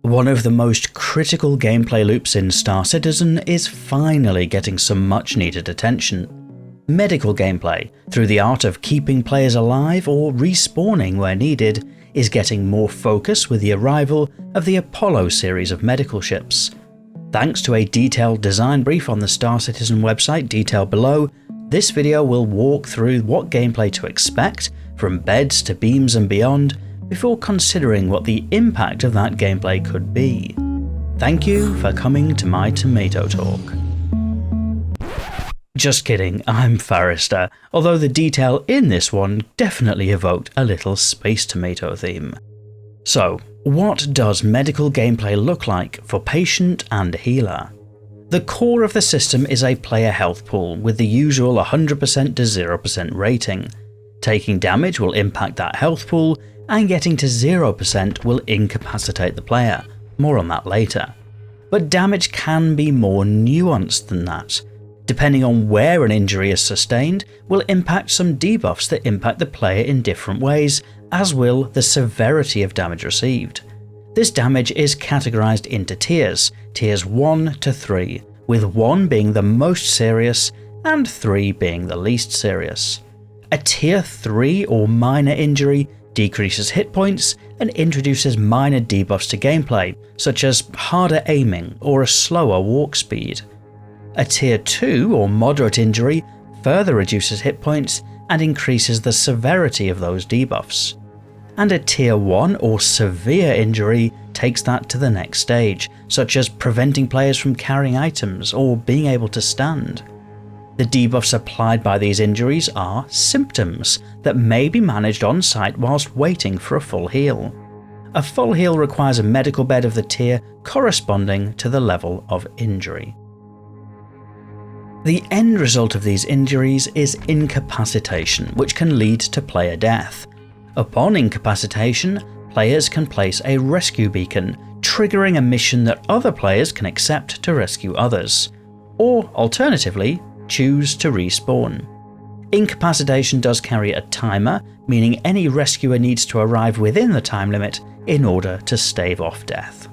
One of the most critical gameplay loops in Star Citizen is finally getting some much needed attention. Medical gameplay, through the art of keeping players alive or respawning where needed, is getting more focus with the arrival of the Apollo series of medical ships. Thanks to a detailed design brief on the Star Citizen website detailed below, this video will walk through what gameplay to expect, from beds to beams and beyond, before considering what the impact of that gameplay could be. Thank you for coming to my Tomato Talk. Just kidding, I'm Forrester, although the detail in this one definitely evoked a little Space Tomato theme. So, what does medical gameplay look like for patient and healer? The core of the system is a player health pool with the usual 100% to 0% rating. Taking damage will impact that health pool, and getting to 0% will incapacitate the player. More on that later. But damage can be more nuanced than that. Depending on where an injury is sustained, will impact some debuffs that impact the player in different ways, as will the severity of damage received. This damage is categorized into tiers 1 to 3, with 1 being the most serious and 3 being the least serious. A tier 3 or minor injury decreases hit points and introduces minor debuffs to gameplay, such as harder aiming or a slower walk speed. A tier 2 or moderate injury further reduces hit points and increases the severity of those debuffs. And a tier 1 or severe injury takes that to the next stage, such as preventing players from carrying items or being able to stand. The debuffs applied by these injuries are symptoms that may be managed on site whilst waiting for a full heal. A full heal requires a medical bed of the tier corresponding to the level of injury. The end result of these injuries is incapacitation, which can lead to player death. Upon incapacitation, players can place a rescue beacon, triggering a mission that other players can accept to rescue others, or alternatively, choose to respawn. Incapacitation does carry a timer, meaning any rescuer needs to arrive within the time limit in order to stave off death.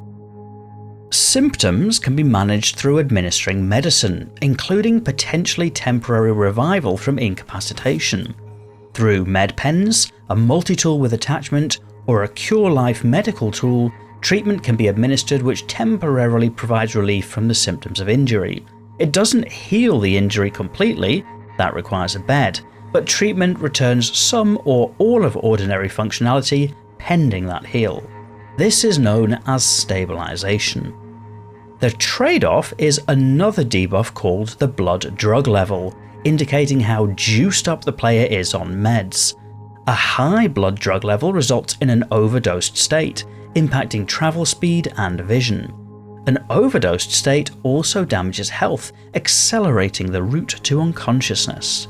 Symptoms can be managed through administering medicine, including potentially temporary revival from incapacitation. Through med pens, a multi-tool with attachment, or a Cure Life medical tool, treatment can be administered which temporarily provides relief from the symptoms of injury. It doesn't heal the injury completely, that requires a bed, but treatment returns some or all of ordinary functionality pending that heal. This is known as stabilization. The trade-off is another debuff called the blood drug level, indicating how juiced up the player is on meds. A high blood drug level results in an overdosed state, impacting travel speed and vision. An overdosed state also damages health, accelerating the route to unconsciousness.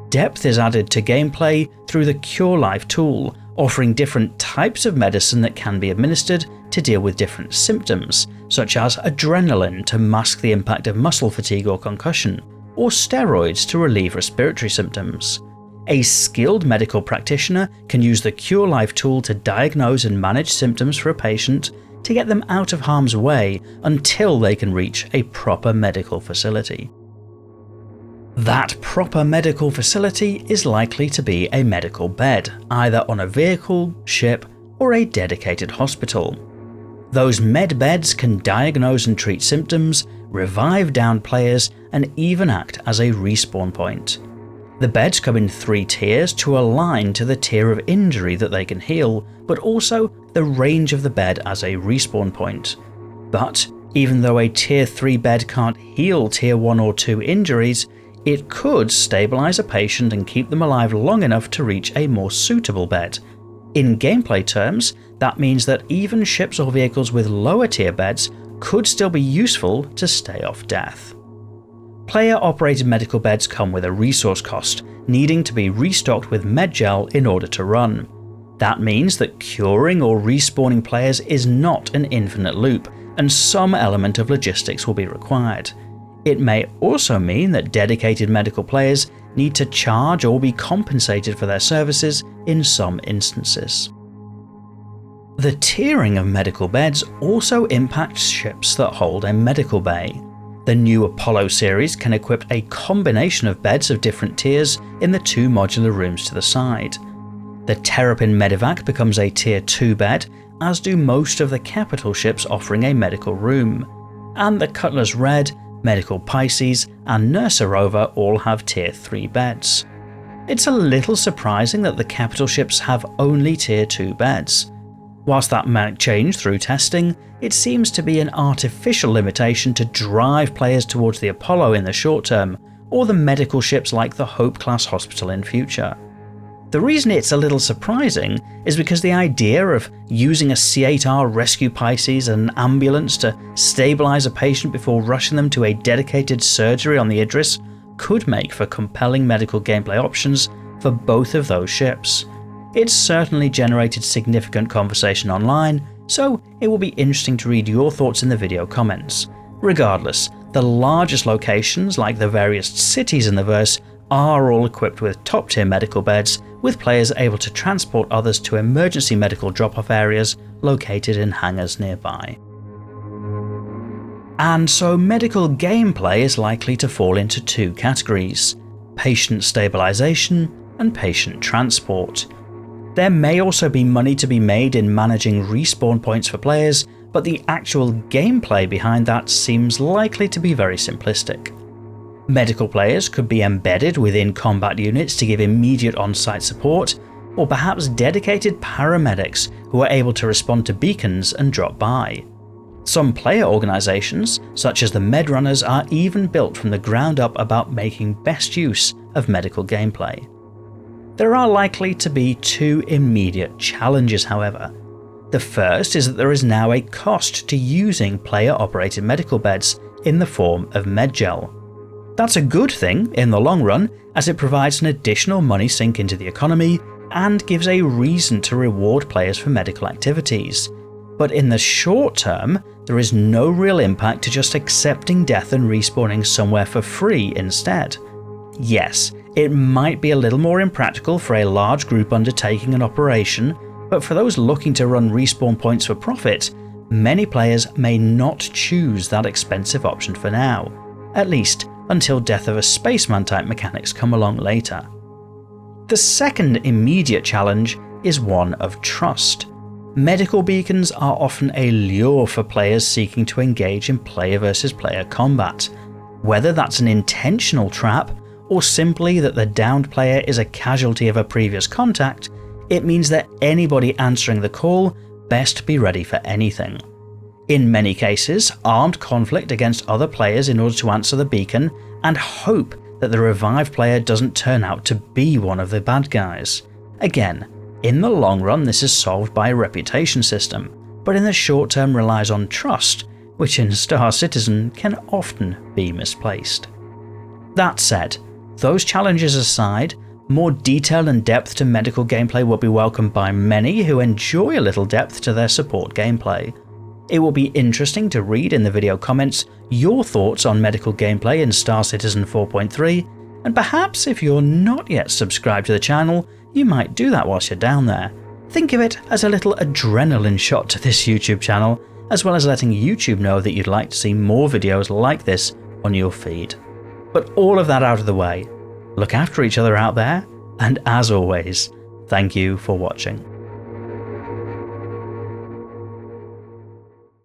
Depth is added to gameplay through the Cure Life tool, offering different types of medicine that can be administered to deal with different symptoms, such as adrenaline to mask the impact of muscle fatigue or concussion, or steroids to relieve respiratory symptoms. A skilled medical practitioner can use the Cure Life tool to diagnose and manage symptoms for a patient to get them out of harm's way until they can reach a proper medical facility. That proper medical facility is likely to be a medical bed, either on a vehicle, ship, or a dedicated hospital. Those med beds can diagnose and treat symptoms, revive downed players, and even act as a respawn point. The beds come in 3 tiers to align to the tier of injury that they can heal, but also the range of the bed as a respawn point. But even though a tier 3 bed can't heal tier 1 or 2 injuries, it could stabilize a patient and keep them alive long enough to reach a more suitable bed. In gameplay terms, that means that even ships or vehicles with lower tier beds could still be useful to stay off death. Player-operated medical beds come with a resource cost, needing to be restocked with medgel in order to run. That means that curing or respawning players is not an infinite loop, and some element of logistics will be required. It may also mean that dedicated medical players need to charge or be compensated for their services in some instances. The tiering of medical beds also impacts ships that hold a medical bay. The new Apollo series can equip a combination of beds of different tiers in the 2 modular rooms to the side. The Terrapin Medivac becomes a Tier 2 bed, as do most of the capital ships offering a medical room, and the Cutlass Red, Medical Pisces and Nursa Rover all have Tier 3 beds. It's a little surprising that the capital ships have only Tier 2 beds. Whilst that might change through testing, it seems to be an artificial limitation to drive players towards the Apollo in the short term, or the medical ships like the Hope-class hospital in future. The reason it's a little surprising is because the idea of using a C8R Rescue Pisces and an ambulance to stabilise a patient before rushing them to a dedicated surgery on the Idris could make for compelling medical gameplay options for both of those ships. It's certainly generated significant conversation online, so it will be interesting to read your thoughts in the video comments. Regardless, the largest locations, like the various cities in the verse, are all equipped with top tier medical beds, with players able to transport others to emergency medical drop-off areas located in hangars nearby. And so medical gameplay is likely to fall into 2 categories: patient stabilisation and patient transport. There may also be money to be made in managing respawn points for players, but the actual gameplay behind that seems likely to be very simplistic. Medical players could be embedded within combat units to give immediate on-site support, or perhaps dedicated paramedics who are able to respond to beacons and drop by. Some player organisations, such as the Medrunners, are even built from the ground up about making best use of medical gameplay. There are likely to be 2 immediate challenges, however. The first is that there is now a cost to using player-operated medical beds in the form of Medgel. That's a good thing in the long run, as it provides an additional money sink into the economy and gives a reason to reward players for medical activities. But in the short term, there is no real impact to just accepting death and respawning somewhere for free instead. Yes, it might be a little more impractical for a large group undertaking an operation, but for those looking to run respawn points for profit, many players may not choose that expensive option for now, at least until Death of a Spaceman type mechanics come along later. The second immediate challenge is one of trust. Medical beacons are often a lure for players seeking to engage in player versus player combat. Whether that's an intentional trap, or simply that the downed player is a casualty of a previous contact, it means that anybody answering the call best be ready for anything. In many cases, armed conflict against other players in order to answer the beacon, and hope that the revived player doesn't turn out to be one of the bad guys. Again, in the long run this is solved by a reputation system, but in the short term relies on trust, which in Star Citizen can often be misplaced. That said, those challenges aside, more detail and depth to medical gameplay will be welcomed by many who enjoy a little depth to their support gameplay. It will be interesting to read in the video comments your thoughts on medical gameplay in Star Citizen 4.3, and perhaps if you're not yet subscribed to the channel, you might do that whilst you're down there. Think of it as a little adrenaline shot to this YouTube channel, as well as letting YouTube know that you'd like to see more videos like this on your feed. But all of that out of the way, look after each other out there, and as always, thank you for watching.